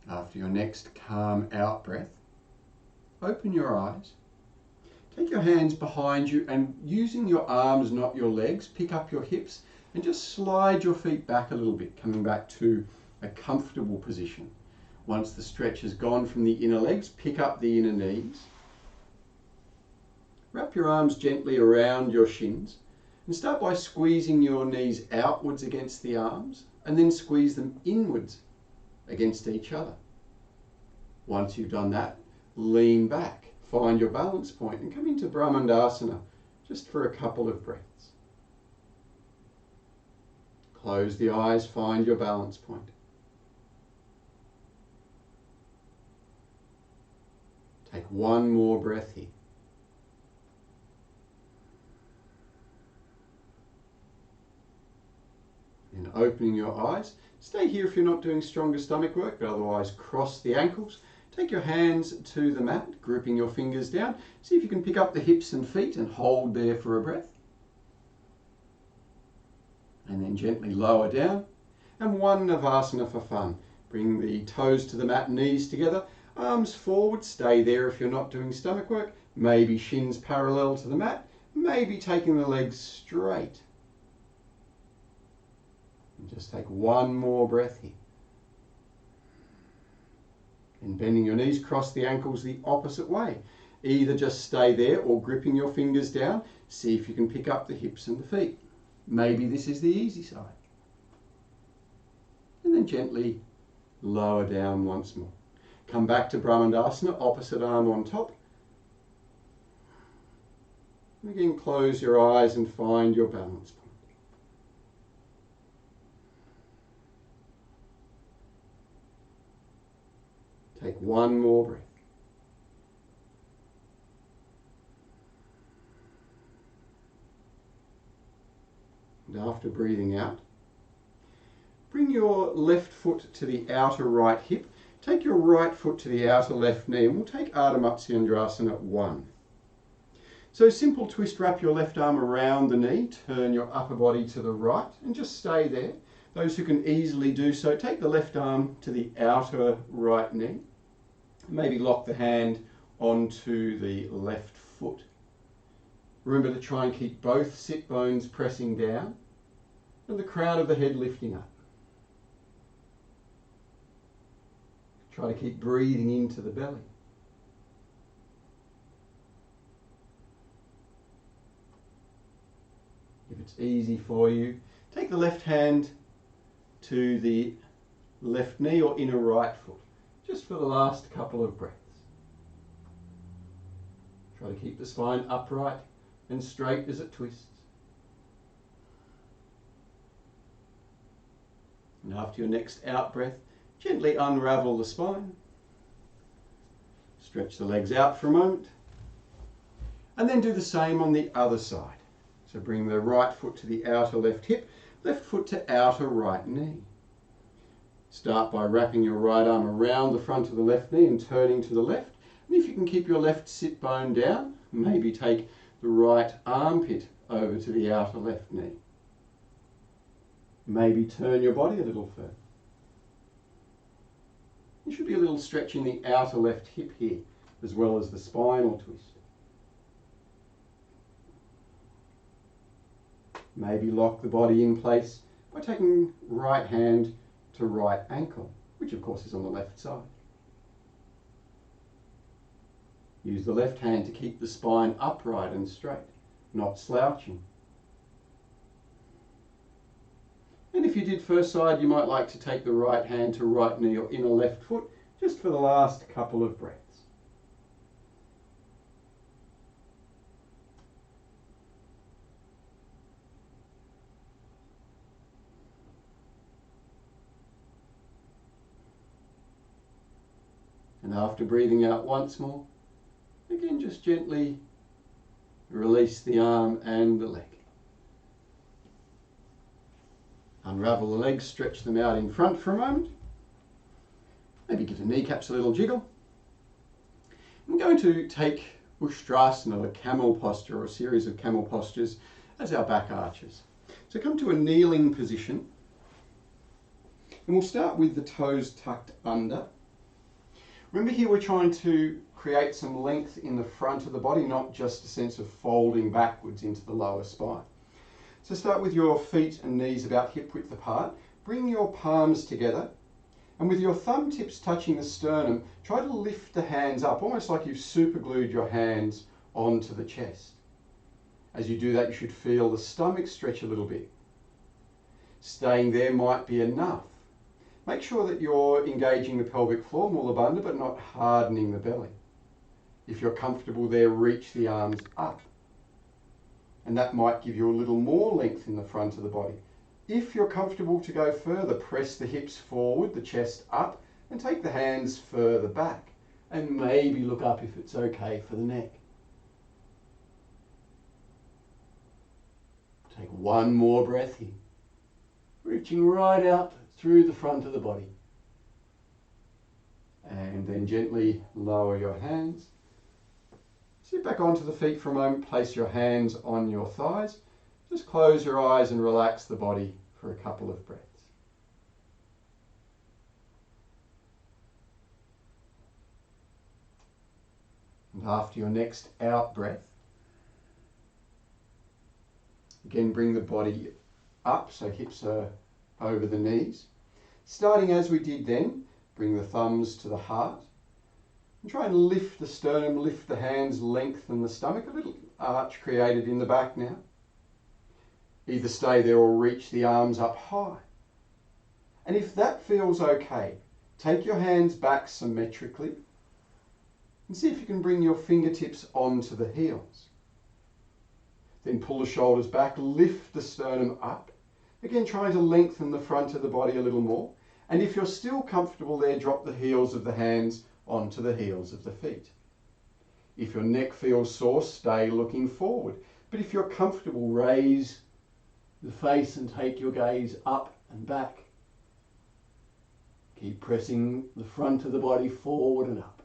After your next calm out breath, open your eyes. Take your hands behind you and using your arms, not your legs, pick up your hips and just slide your feet back a little bit, coming back to a comfortable position. Once the stretch has gone from the inner legs, pick up the inner knees. Wrap your arms gently around your shins and start by squeezing your knees outwards against the arms and then squeeze them inwards against each other. Once you've done that, lean back, find your balance point and come into Brahman Asana just for a couple of breaths. Close the eyes, find your balance point. Take one more breath here. And opening your eyes, stay here if you're not doing stronger stomach work, but otherwise cross the ankles. Take your hands to the mat, gripping your fingers down. See if you can pick up the hips and feet and hold there for a breath. And then gently lower down. And one Navasana for fun. Bring the toes to the mat, knees together. Arms forward, stay there if you're not doing stomach work. Maybe shins parallel to the mat. Maybe taking the legs straight. And just take one more breath here. And bending your knees, cross the ankles the opposite way. Either just stay there or gripping your fingers down. See if you can pick up the hips and the feet. Maybe this is the easy side. And then gently lower down once more. Come back to Brahman Asana, opposite arm on top. And again, close your eyes and find your balance point. Take one more breath. And after breathing out, bring your left foot to the outer right hip. Take your right foot to the outer left knee and we'll take Ardha Matsyendrasana at 1. So simple twist, wrap your left arm around the knee, turn your upper body to the right and just stay there. Those who can easily do so, take the left arm to the outer right knee. Maybe lock the hand onto the left foot. Remember to try and keep both sit bones pressing down and the crown of the head lifting up. Try to keep breathing into the belly. If it's easy for you, take the left hand to the left knee or inner right foot, just for the last couple of breaths. Try to keep the spine upright and straight as it twists. And after your next out breath, gently unravel the spine. Stretch the legs out for a moment. And then do the same on the other side. So bring the right foot to the outer left hip, left foot to outer right knee. Start by wrapping your right arm around the front of the left knee and turning to the left. And if you can keep your left sit bone down, maybe take the right armpit over to the outer left knee. Maybe turn your body a little further. There should be a little stretch in the outer left hip here, as well as the spinal twist. Maybe lock the body in place by taking right hand to right ankle, which of course is on the left side. Use the left hand to keep the spine upright and straight, not slouching. And if you did first side, you might like to take the right hand to right knee or inner left foot, just for the last couple of breaths. And after breathing out once more, again just gently release the arm and the leg. Unravel the legs, stretch them out in front for a moment. Maybe give the kneecaps a little jiggle. I'm going to take Utkatasana, a camel posture, or a series of camel postures, as our back arches. So come to a kneeling position, and we'll start with the toes tucked under. Remember here we're trying to create some length in the front of the body, not just a sense of folding backwards into the lower spine. So start with your feet and knees about hip width apart. Bring your palms together, and with your thumb tips touching the sternum, try to lift the hands up, almost like you've superglued your hands onto the chest. As you do that, you should feel the stomach stretch a little bit. Staying there might be enough. Make sure that you're engaging the pelvic floor, mula bandha, but not hardening the belly. If you're comfortable there, reach the arms up. And that might give you a little more length in the front of the body. If you're comfortable to go further, press the hips forward, the chest up, and take the hands further back. And maybe look up if it's okay for the neck. Take one more breath here, reaching right out through the front of the body. And then gently lower your hands. Sit back onto the feet for a moment, place your hands on your thighs. Just close your eyes and relax the body for a couple of breaths. And after your next out breath, again bring the body up so hips are over the knees. Starting as we did then, bring the thumbs to the heart. And try and lift the sternum, lift the hands, lengthen the stomach. A little arch created in the back now. Either stay there or reach the arms up high. And if that feels okay, take your hands back symmetrically and see if you can bring your fingertips onto the heels. Then pull the shoulders back, lift the sternum up. Again, trying to lengthen the front of the body a little more. And if you're still comfortable there, drop the heels of the hands onto the heels of the feet. If your neck feels sore, stay looking forward. But if you're comfortable, raise the face and take your gaze up and back. Keep pressing the front of the body forward and up.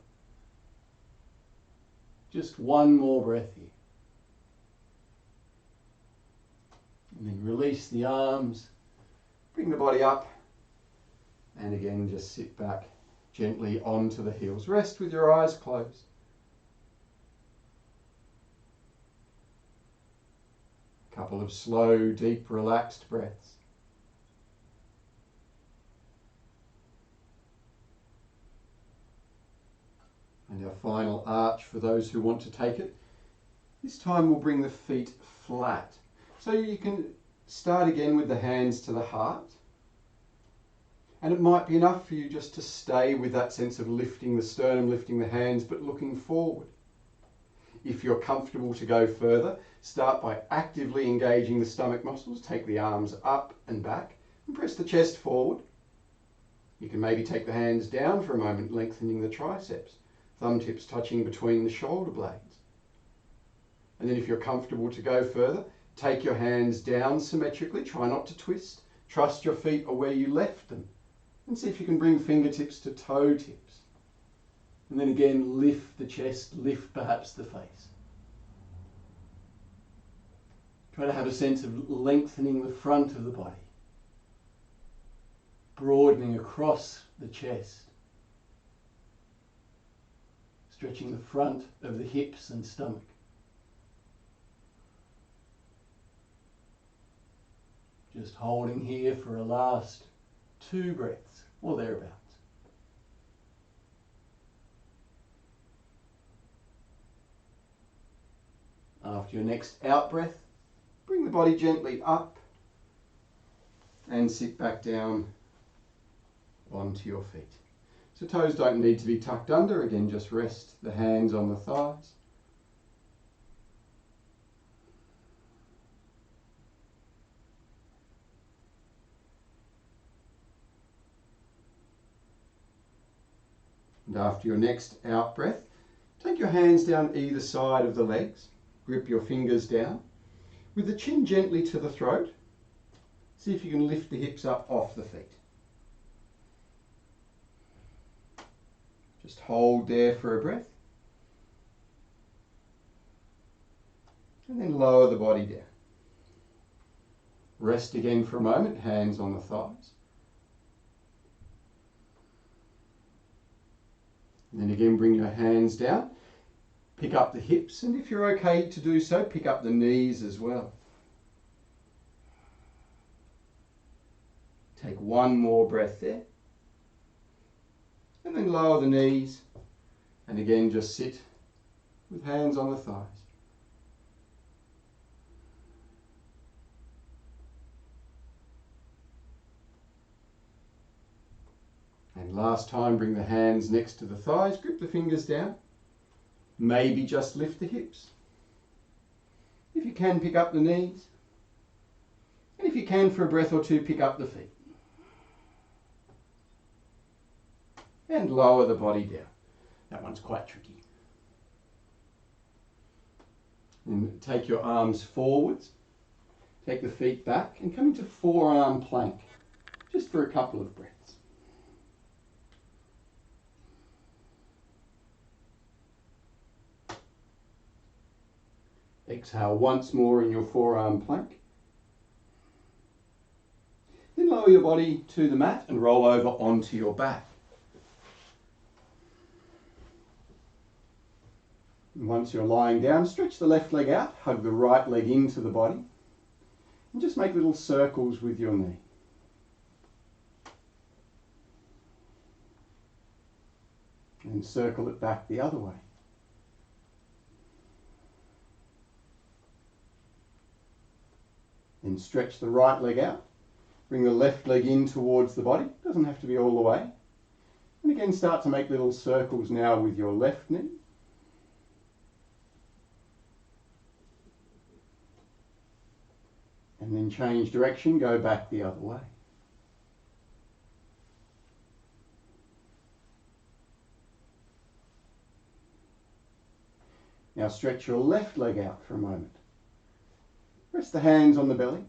Just one more breath here. And then release the arms, bring the body up, and again just sit back gently onto the heels. Rest with your eyes closed. A couple of slow, deep, relaxed breaths. And our final arch for those who want to take it. This time we'll bring the feet flat. So you can start again with the hands to the heart. And it might be enough for you just to stay with that sense of lifting the sternum, lifting the hands, but looking forward. If you're comfortable to go further, start by actively engaging the stomach muscles. Take the arms up and back and press the chest forward. You can maybe take the hands down for a moment, lengthening the triceps, thumb tips touching between the shoulder blades. And then if you're comfortable to go further, take your hands down symmetrically. Try not to twist. Trust your feet are where you left them. And see if you can bring fingertips to toe tips. And then again, lift the chest, lift perhaps the face. Try to have a sense of lengthening the front of the body. Broadening across the chest. Stretching the front of the hips and stomach. Just holding here for a last 2 breaths or thereabouts. After your next out breath, bring the body gently up and sit back down onto your feet. So toes don't need to be tucked under. Again, just rest the hands on the thighs. And after your next out breath, take your hands down either side of the legs. Grip your fingers down. With the chin gently to the throat, see if you can lift the hips up off the feet. Just hold there for a breath. And then lower the body down. Rest again for a moment, hands on the thighs. And then again bring your hands down. Pick up the hips, and if you're okay to do so, pick up the knees as well. Take one more breath there. And then lower the knees. And again just sit with hands on the thighs. And last time, bring the hands next to the thighs, grip the fingers down. Maybe just lift the hips. If you can, pick up the knees. And if you can, for a breath or two, pick up the feet. And lower the body down. That one's quite tricky. And take your arms forwards. Take the feet back and come into forearm plank. Just for a couple of breaths. Exhale once more in your forearm plank. Then lower your body to the mat and roll over onto your back. And once you're lying down, stretch the left leg out, hug the right leg into the body, and just make little circles with your knee. And circle it back the other way. Then stretch the right leg out. Bring the left leg in towards the body. Doesn't have to be all the way. And again, start to make little circles now with your left knee. And then change direction, go back the other way. Now stretch your left leg out for a moment. Rest the hands on the belly.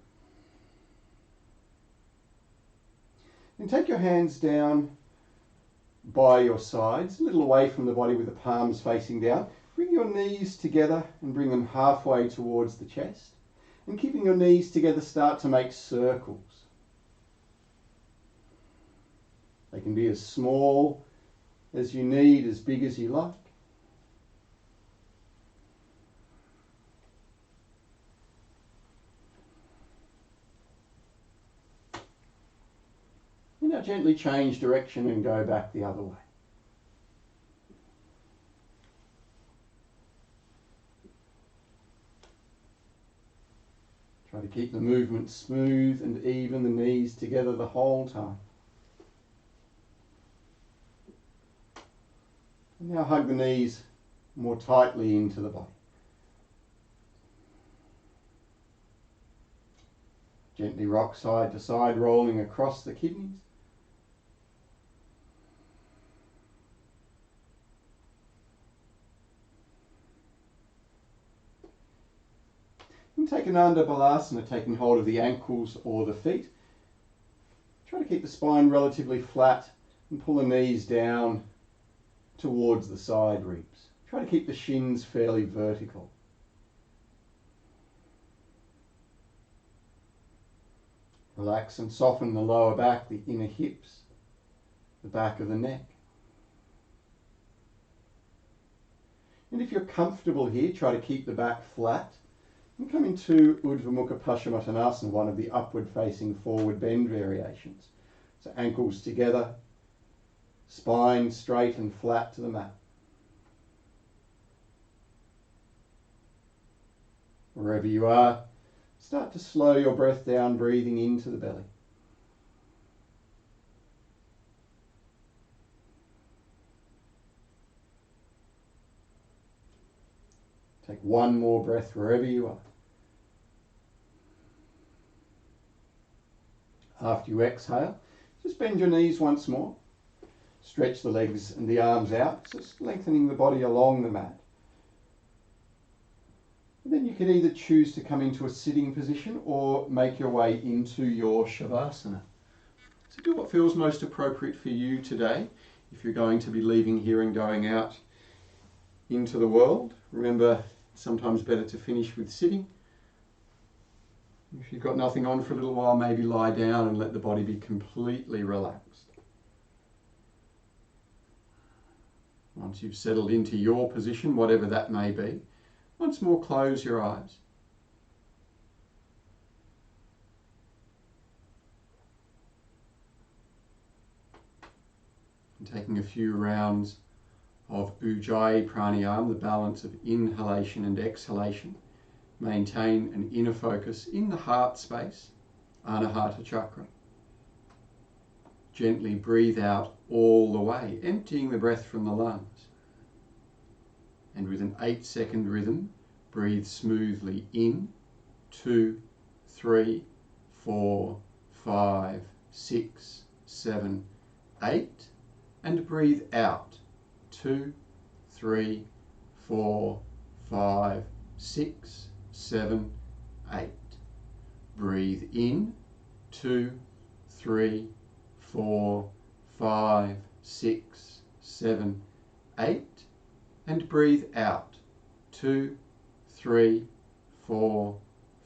And take your hands down by your sides, a little away from the body with the palms facing down. Bring your knees together and bring them halfway towards the chest. And keeping your knees together, start to make circles. They can be as small as you need, as big as you like. Now gently change direction and go back the other way. Try to keep the movement smooth and even, the knees together the whole time. And now hug the knees more tightly into the body. Gently rock side to side, rolling across the kidneys. And take an under Bakasana, taking hold of the ankles or the feet. Try to keep the spine relatively flat and pull the knees down towards the side ribs. Try to keep the shins fairly vertical. Relax and soften the lower back, the inner hips, the back of the neck. And if you're comfortable here, try to keep the back flat. And come into Utkatasana, one of the upward facing forward bend variations. So ankles together, spine straight and flat to the mat. Wherever you are, start to slow your breath down, breathing into the belly. Take one more breath wherever you are. After you exhale, just bend your knees once more. stretch the legs and the arms out, so it's lengthening the body along the mat. And then you can either choose to come into a sitting position or make your way into your Shavasana. So do what feels most appropriate for you today. If you're going to be leaving here and going out into the world, remember it's sometimes better to finish with sitting. If you've got nothing on for a little while, maybe lie down and let the body be completely relaxed. Once you've settled into your position, whatever that may be, once more close your eyes. And taking a few rounds of Ujjayi Pranayam, the balance of inhalation and exhalation. Maintain an inner focus in the heart space, Anahata chakra. Gently breathe out all the way, emptying the breath from the lungs. And with an 8-second rhythm, breathe smoothly in, 2, 3, 4, 5, 6, 7, 8, and breathe out, 2, 3, 4, 5, 6, 7, 8. Breathe in, 2, 3, 4, 5, 6, 7, 8. And breathe out, 2, 3, 4,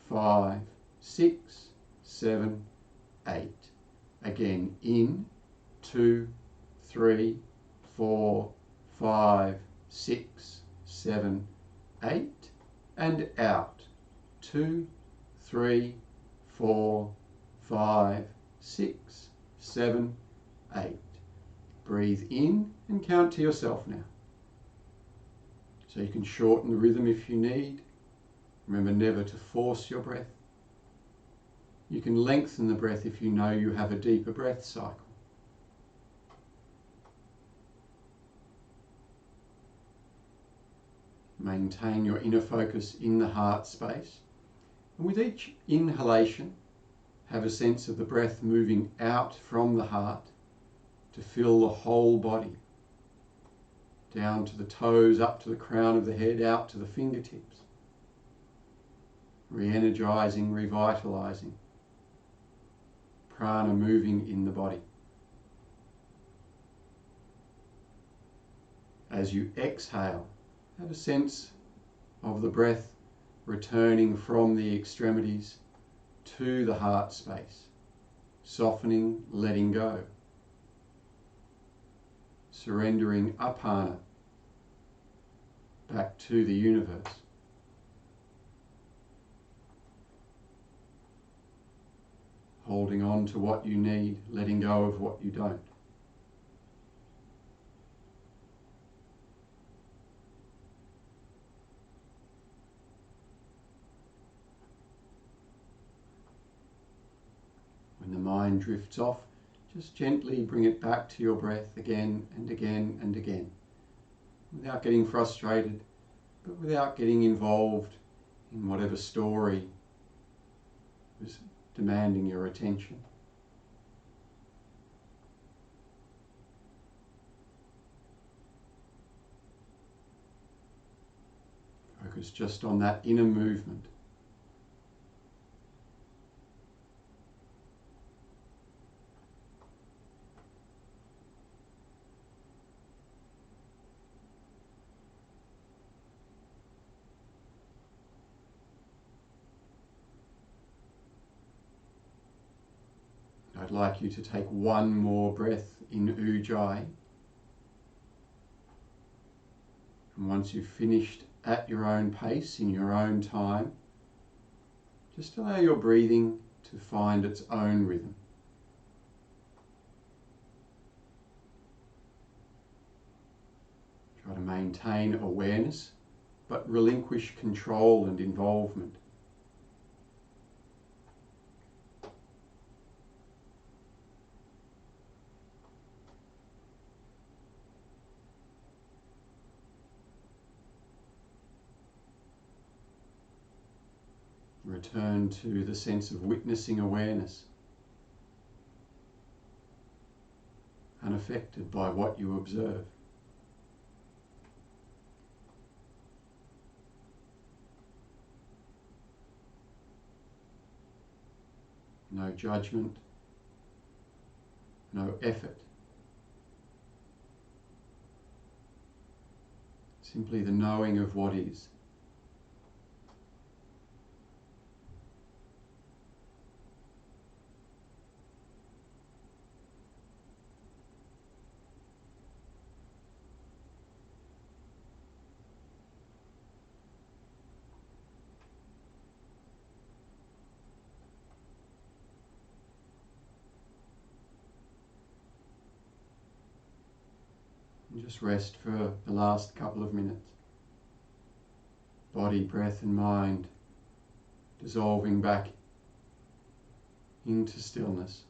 5, 6, 7, 8. Again, in, 2, 3, 4, 5, 6, 7, 8. And out, 2, 3, 4, 5, 6, 7, 8. Breathe in and count to yourself now. So you can shorten the rhythm if you need. Remember never to force your breath. You can lengthen the breath if you know you have a deeper breath cycle. Maintain your inner focus in the heart space. And with each inhalation, have a sense of the breath moving out from the heart to fill the whole body. Down to the toes, up to the crown of the head, out to the fingertips. Re-energizing, revitalizing. Prana moving in the body. As you exhale, have a sense of the breath returning from the extremities to the heart space, softening, letting go, surrendering apana back to the universe. Holding on to what you need, letting go of what you don't. When the mind drifts off, just gently bring it back to your breath again and again and again, without getting frustrated, but without getting involved in whatever story is demanding your attention. Focus just on that inner movement. I'd like you to take one more breath in Ujjayi. And once you've finished at your own pace, in your own time, just allow your breathing to find its own rhythm. Try to maintain awareness, but relinquish control and involvement. Return to the sense of witnessing awareness. unaffected by what you observe. No judgment, no effort. Simply the knowing of what is. And just rest for the last couple of minutes. Body, breath and mind dissolving back into stillness.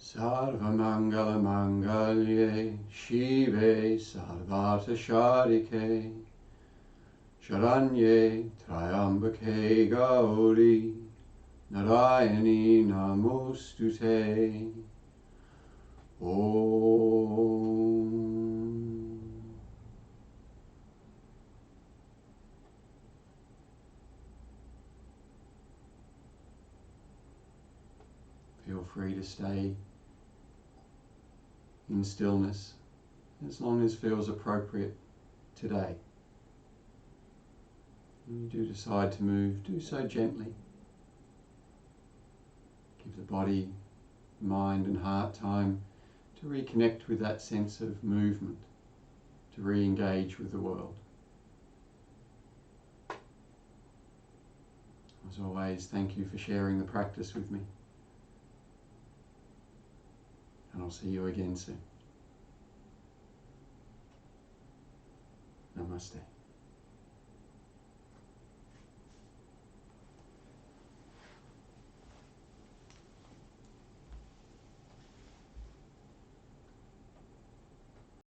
Sarvamangala Mangalye Shive Sarvata Sharike Sharanye Triambake Gauri Narayani Namostute. Om. Feel free to stay in stillness as long as feels appropriate today. When you do decide to move, do so gently. Give the body, mind and heart time to reconnect with that sense of movement, to re-engage with the world. As always, thank you for sharing the practice with me. And I'll see you again soon. Namaste.